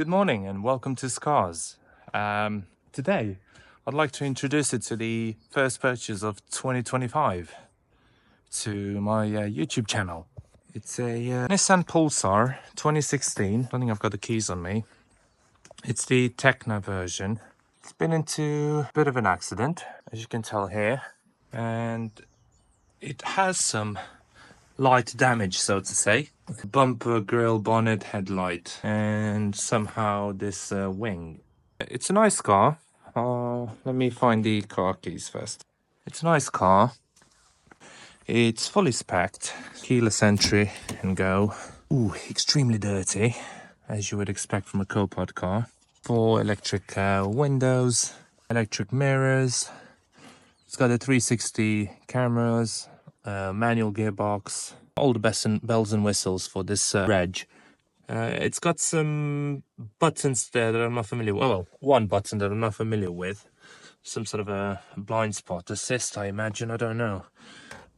Good morning and welcome to Scars. Today, I'd like to introduce you to the first purchase of 2025 to my YouTube channel. It's a Nissan Pulsar 2016. I think I've got the keys on me. It's the Techno version. It's been into a bit of an accident, as you can tell here, and it has some light damage, so to say. Bumper, grille, bonnet, headlight, and somehow this wing. It's a nice car. Let me find the car keys first. It's a nice car. It's fully spec'd, keyless entry and go. Ooh, extremely dirty, as you would expect from a co-pod car. 4 electric windows, electric mirrors. It's got a 360 cameras, manual gearbox, all the bells and whistles for this reg. It's got some buttons there that I'm not familiar with. Well, one button that I'm not familiar with. Some sort of a blind spot assist, I imagine. I don't know.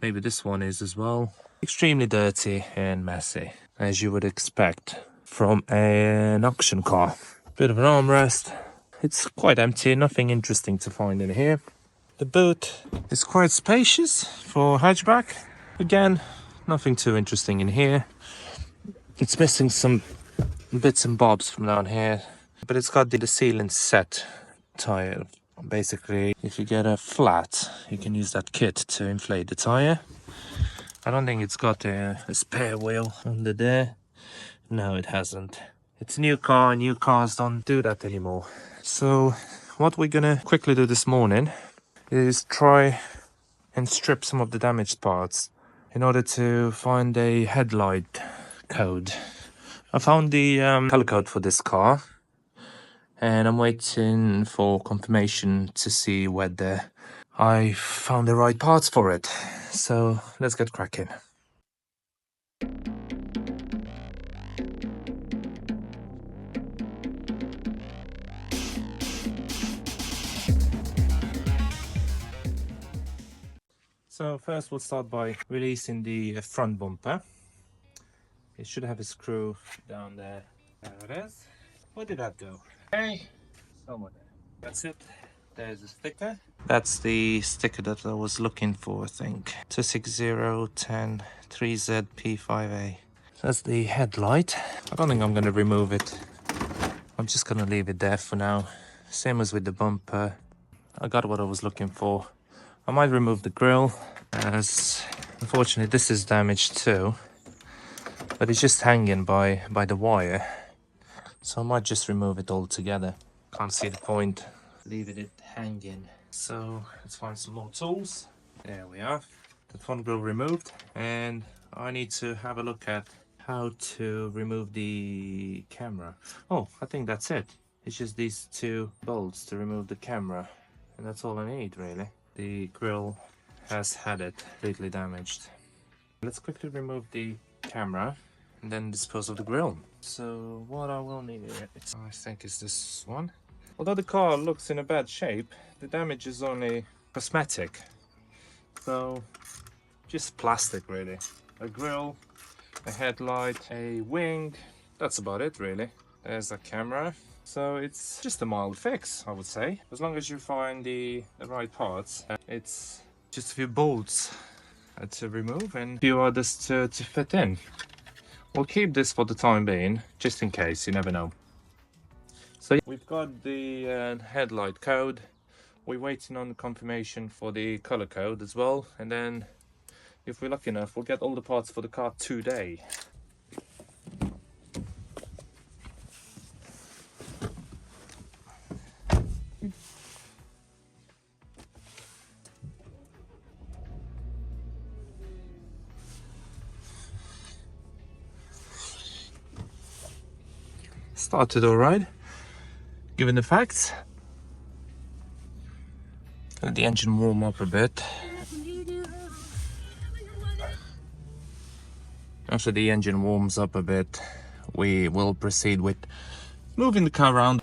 Maybe this one is as well. Extremely dirty and messy, as you would expect from an auction car. Bit of an armrest. It's quite empty, nothing interesting to find in here. The boot is quite spacious for hatchback. Again, nothing too interesting in here. It's missing some bits and bobs from down here, but it's got the sealant set tire. Basically, if you get a flat, you can use that kit to inflate the tire. I don't think it's got a spare wheel under there. No, it hasn't. It's a new car, and new cars don't do that anymore. So what we're gonna quickly do this morning is try and strip some of the damaged parts in order to find a headlight code. I found the color code for this car, and I'm waiting for confirmation to see whether I found the right parts for it. So let's get cracking. So first we'll start by releasing the front bumper. It should have a screw down there. There it is. Where did that go? Hey, somewhere there. That's it. There's a sticker. That's the sticker that I was looking for, I think. 26010 3ZP5A. That's the headlight. I don't think I'm going to remove it. I'm just going to leave it there for now. Same as with the bumper. I got what I was looking for. I might remove the grille, as unfortunately this is damaged too. But it's just hanging by the wire. So I might just remove it altogether. Can't see the point leaving it hanging. So let's find some more tools. There we are. The front grille removed, and I need to have a look at how to remove the camera. Oh, I think that's it. It's just these 2 bolts to remove the camera, and that's all I need really. The grille has had it completely damaged. Let's quickly remove the camera and then dispose of the grille. So what I will need here, I think is this one. Although the car looks in a bad shape, the damage is only cosmetic. So just plastic really. A grille, a headlight, a wing. That's about it really. There's a camera. So it's just a mild fix, I would say. As long as you find the right parts. It's just a few bolts to remove and a few others to fit in. We'll keep this for the time being, just in case, you never know. So we've got the headlight code. We're waiting on the confirmation for the color code as well. And then, if we're lucky enough, we'll get all the parts for the car today. Started alright, given the facts. Let the engine warm up a bit. After the engine warms up a bit, we will proceed with moving the car around.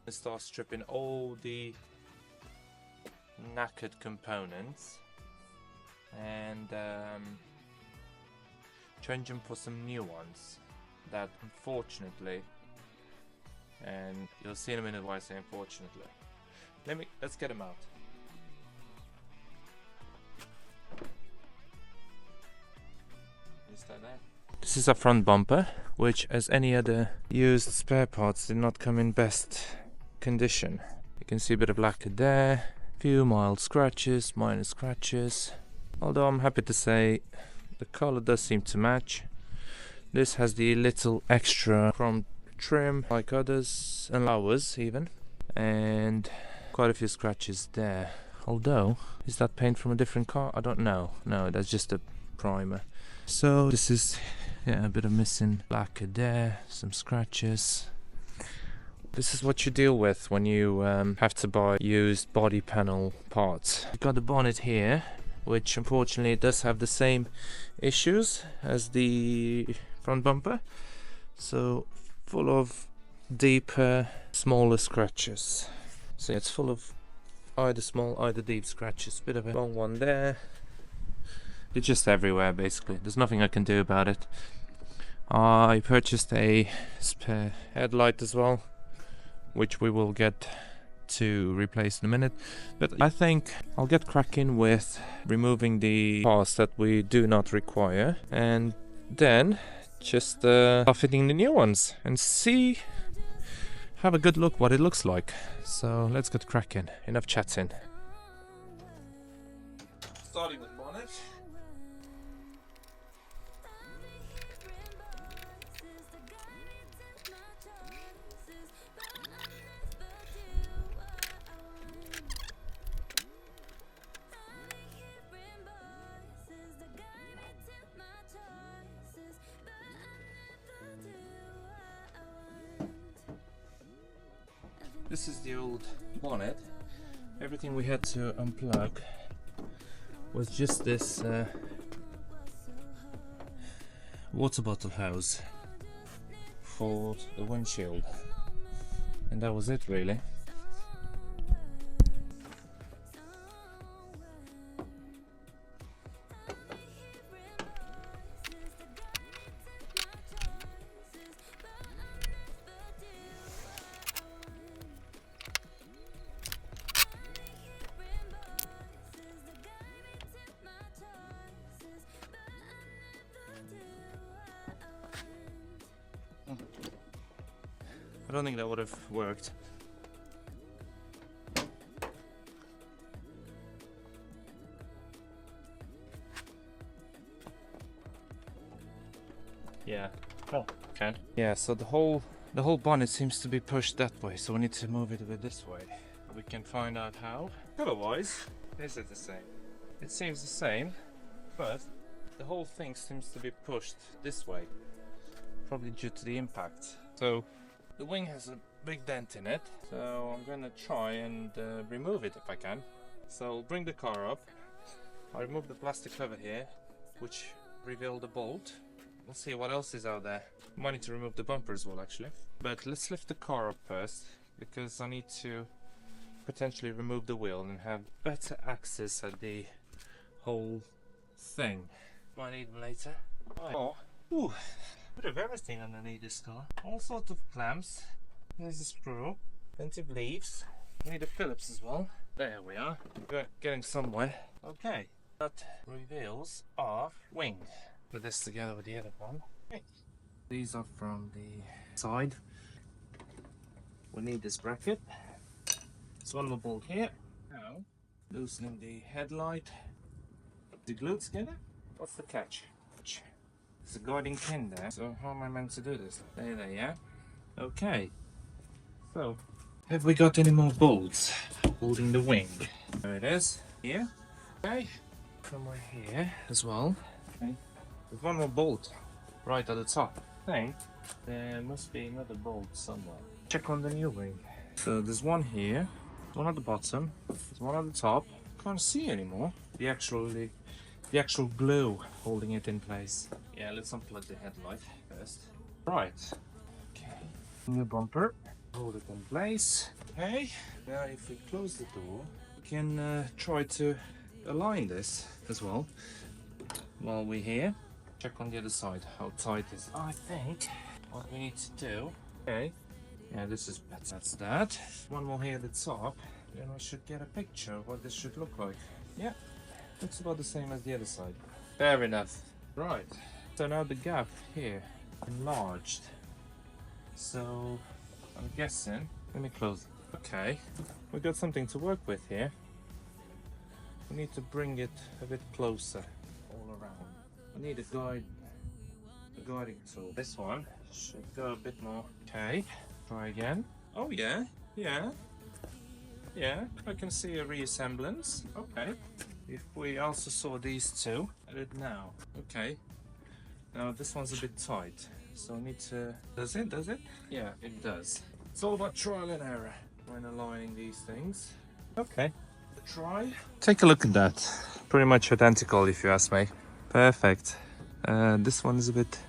I start stripping all the knackered components and change them for some new ones that unfortunately, and you'll see in a minute why I say unfortunately. Let's get them out. This is a front bumper, which, as any other used spare parts, did not come in best condition. You can see a bit of lacquer there, few mild scratches, minor scratches. Although I'm happy to say the color does seem to match. This has the little extra chrome trim like others and ours even, and quite a few scratches there. Although, is that paint from a different car? I don't know. No, that's just a primer. So this is, yeah, a bit of missing lacquer there, some scratches. This is what you deal with when you have to buy used body panel parts. You've got the bonnet here, which unfortunately does have the same issues as the front bumper. So full of deeper, smaller scratches. So it's full of either small, either deep scratches. Bit of a long one there. It's just everywhere basically. There's nothing I can do about it. I purchased a spare headlight as well, which we will get to replace in a minute. But I think I'll get cracking with removing the parts that we do not require, and then just start fitting the new ones and see, have a good look what it looks like. So let's get cracking. Enough chatting. Starting with bonnet. This is the old bonnet. Everything we had to unplug was just this water bottle house for the windshield, and that was it really. I don't think that would have worked. Yeah. Oh, can. Yeah, so the whole bonnet seems to be pushed that way, so we need to move it a bit this way. We can find out how. Otherwise, is it the same? It seems the same, but the whole thing seems to be pushed this way, probably due to the impact. So the wing has a big dent in it, so I'm gonna try and remove it if I can. So I'll bring the car up. I remove the plastic cover here, which revealed the bolt. We'll see what else is out there. Might need to remove the bumper as well actually. But let's lift the car up first, because I need to potentially remove the wheel and have better access at the whole thing. Might need them later. Oh, ooh. Bit of everything underneath this car. All sorts of clamps. There's a screw. Plenty of leaves. We need a Phillips as well. There we are. We're getting somewhere. Okay. That reveals our wing. Put this together with the other one. Okay. These are from the side. We need this bracket. Swallow a bolt here. Now, loosening the headlight. The glue together. What's the catch? There's a guiding pin there, so how am I meant to do this? There, yeah? Okay. So, have we got any more bolts holding the wing? There it is. Here. Okay. Somewhere here as well. Okay. There's one more bolt right at the top. I think there must be another bolt somewhere. Check on the new wing. So there's one here, one at the bottom, there's one at the top. Can't see anymore. The actual glue holding it in place. Yeah, let's unplug the headlight first. Right. Okay. New bumper. hold it in place. Okay, now if we close the door, we can try to align this as well while we're here. Check on the other side how tight it is. I think what we need to do, okay, yeah, this is better. That's that. One more here at the top, then we should get a picture of what this should look like. Yeah, looks about the same as the other side. Fair enough. Right, so now the gap here enlarged. So I'm guessing, let me close it. Okay, we've got something to work with here. We need to bring it a bit closer all around. I need a guiding tool. This one should go a bit more. Okay, try again. Oh yeah, yeah, I can see a reassemblance. Okay, if we also saw these two, at it now. Okay, now this one's a bit tight, so I need to. Does it? Yeah, it does. It's all about trial and error when aligning these things. Okay, try. Take a look at that. Pretty much identical, if you ask me. Perfect. This one is a bit.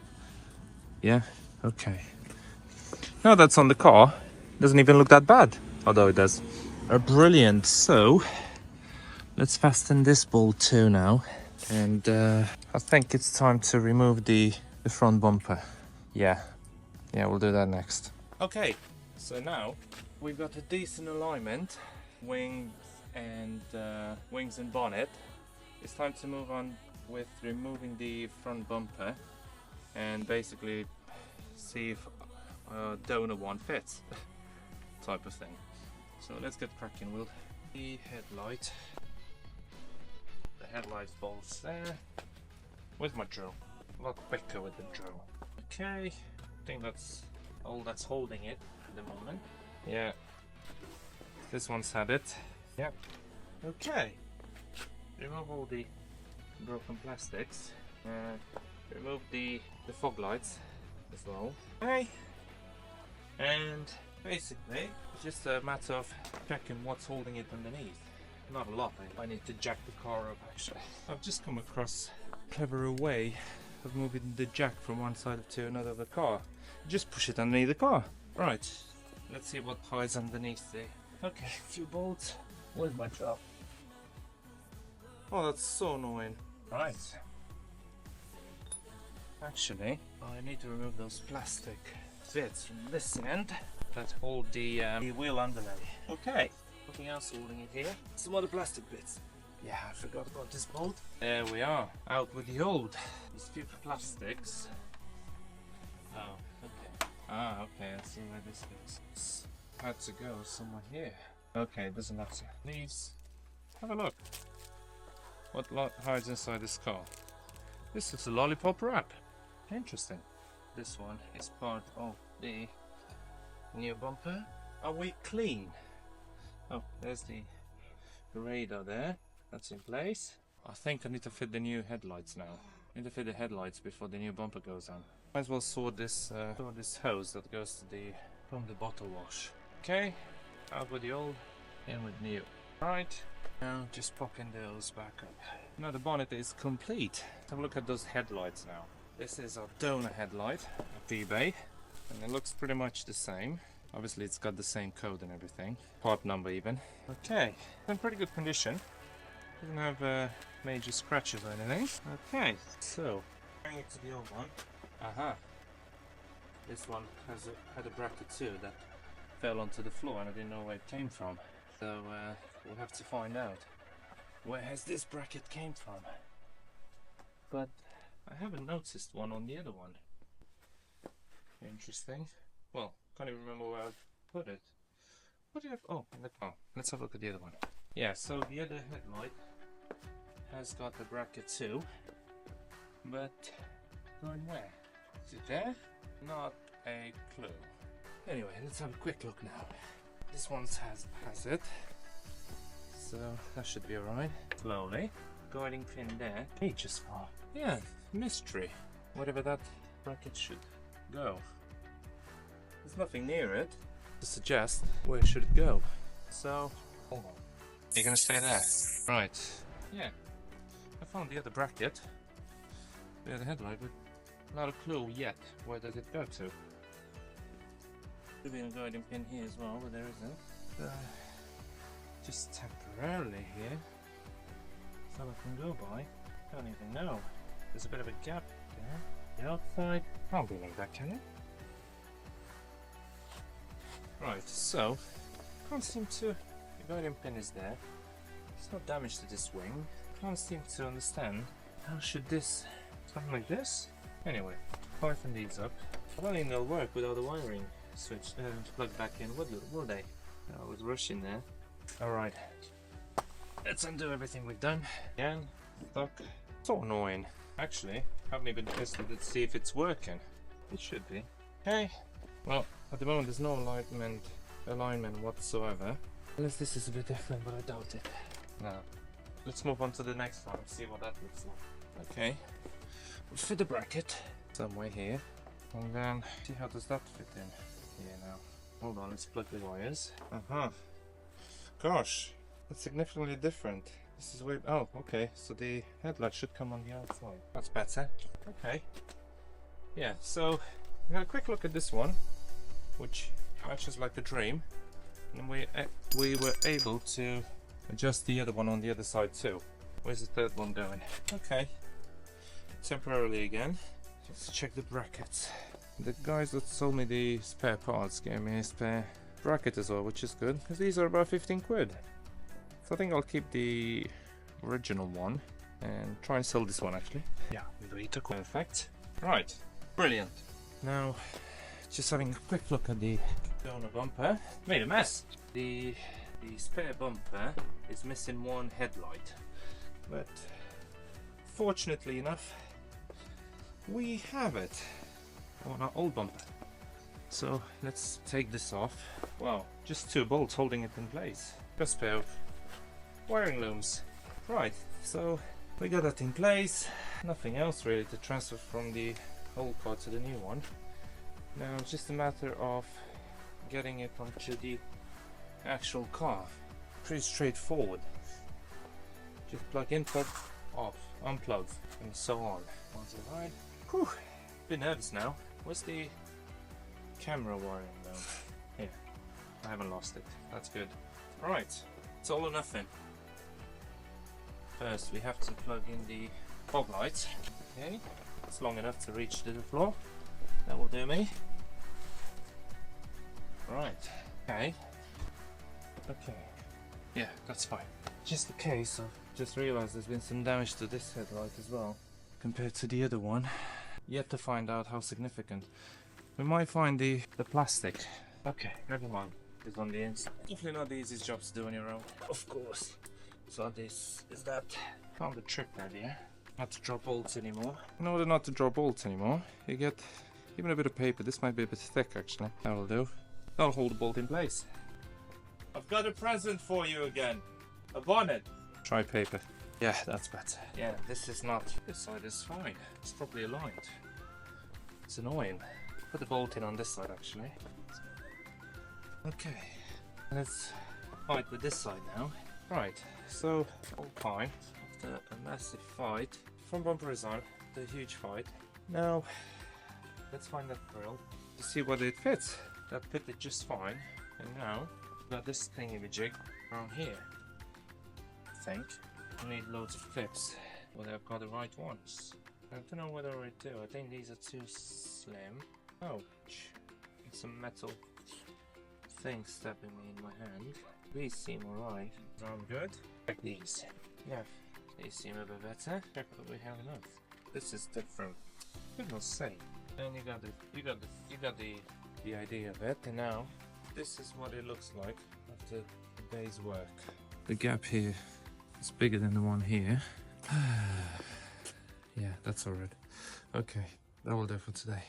Yeah. Okay. Now that's on the car, doesn't even look that bad, although it does. Brilliant. So let's fasten this bolt too now, and I think it's time to remove the front bumper. Yeah, we'll do that next. Okay, so now we've got a decent alignment, wings and bonnet. It's time to move on with removing the front bumper and basically see if donor one fits type of thing. So let's get cracking. We'll the headlight bolts there. Where's my drill? A lot quicker with the drill. Okay, I think that's all that's holding it at the moment. Yeah, this one's had it. Yep. Okay, remove all the broken plastics. Remove the fog lights as well. Okay, and basically it's just a matter of checking what's holding it underneath. Not a lot. I need to jack the car up actually. I've just come across a cleverer way of moving the jack from one side to another of the car. Just push it underneath the car. Right, let's see what hides underneath there. Okay, a few bolts. Where's my job? Oh, that's so annoying. Right. Actually, I need to remove those plastic bits from this end that hold the wheel underlay. Okay, nothing else holding it here. Some other plastic bits. Yeah, I forgot about this bolt. There we are, out with the old. These few plastics. Oh, okay. Ah, okay, I see where this is. It's had to go somewhere here. Okay, it doesn't have to. Please, have a look. What hides inside this car? This is a lollipop wrap. Interesting. This one is part of the new bumper. Are we clean? Oh, there's the radar there. That's in place. I think I need to fit the new headlights now. I need to fit the headlights before the new bumper goes on. Might as well sort this hose that goes to from the bottle wash. Okay, out with the old, in with new. Right, now just popping those back up. Now the bonnet is complete. Have a look at those headlights now. This is our donor headlight at eBay, and it looks pretty much the same. Obviously it's got the same code and everything, part number even. Okay, in pretty good condition. Doesn't have major scratches or anything. Okay, so bring it to the old one. Aha. This one had a bracket too that fell onto the floor and I didn't know where it came from. So we'll have to find out where has this bracket came from. But I haven't noticed one on the other one. Interesting. Well, can't even remember where I put it. What do you have? Oh, in the car. Let's have a look at the other one. Yeah, so the other headlight has got a bracket too. But going where? Is it there? Not a clue. Anyway, let's have a quick look now. This one has it. So that should be alright. Slowly. Guiding pin there. Just far. Yeah, mystery. Whatever that bracket should go. There's nothing near it to suggest where should it go. So, hold on. You're gonna stay there? Right. Yeah. I found the other bracket. The other headlight, but not a clue yet. Where does it go to? Could be a guiding pin here as well, but there isn't. Just temporarily here. So I can go by. Don't even know. There's a bit of a gap there. The outside can't be like that, can it? Right, so can't seem to. The guiding pin is there. It's not damage to this wing. Can't seem to understand how should this something like this. Anyway, tighten these up. I don't think they'll work without the wiring switch plugged back in, will they? I was rushing there. Alright, let's undo everything we've done. Again, stuck. So annoying. Actually, haven't even tested it to see if it's working. It should be. Okay. Well, at the moment there's no alignment whatsoever. Unless this is a bit different, but I doubt it. Now, let's move on to the next one and see what that looks like. Okay. We'll fit the bracket somewhere here. And then see how does that fit in here now. Hold on, let's plug the wires. Gosh, that's significantly different. This is way. Oh, okay. So the headlight should come on the outside. That's better. Okay. Yeah. So we had a quick look at this one, which matches like a dream, and we were able to adjust the other one on the other side too. Where's the third one going? Okay. Temporarily again. Let's check the brackets. The guys that sold me the spare parts gave me a spare bracket as well, which is good because these are about 15 quid. So I think I'll keep the original one and try and sell this one actually. Yeah, perfect. Right, brilliant. Now, just having a quick look at the donor bumper. Made a mess. The spare bumper is missing one headlight, but fortunately enough, we have it on our old bumper. So let's take this off. Wow, just 2 bolts holding it in place. Just a pair of wiring looms. Right, so we got that in place. Nothing else really to transfer from the old car to the new one. Now it's just a matter of getting it onto the actual car. Pretty straightforward. Just plug in, plug off, unplug, and so on. Once alright. Whew, bit nervous now. Where's the camera wiring though? Here, I haven't lost it. That's good. Right, it's all or nothing. First, we have to plug in the fog lights. Okay, it's long enough to reach to the floor. That will do me. Right. Okay. Okay. Yeah, that's fine. Just a case of just realised there's been some damage to this headlight as well, compared to the other one. Yet to find out how significant. We might find the plastic. Okay, never mind. It's on the inside. Definitely not the easiest job to do on your own. Of course. So this is that. Found the trick idea. Not to drop bolts anymore. In order not to drop bolts anymore, you get even a bit of paper. This might be a bit thick actually. That'll do. That'll hold the bolt in place. I've got a present for you again. A bonnet. Try paper. Yeah, that's better. Yeah, this is not. This side is fine. It's properly aligned. It's annoying. Put the bolt in on this side actually. Okay. Let's fight with this side now. Right, so all fine. After a massive fight. Front bumper is on. The huge fight. Now, let's find that grill to see whether it fits. That fitted just fine. And now, we've got this thingy jig around here. I think. I need loads of clips. Whether I've got the right ones. I don't know whether I do. I think these are too slim. Ouch. Some metal thing stabbing me in my hand. These seem alright. I'm good. Like these. Yeah. These seem a bit better. Check that we have enough. This is different. Good not say. Then you got the idea of it. And now this is what it looks like after a day's work. The gap here is bigger than the one here. Yeah, that's alright. Okay, that will do for today.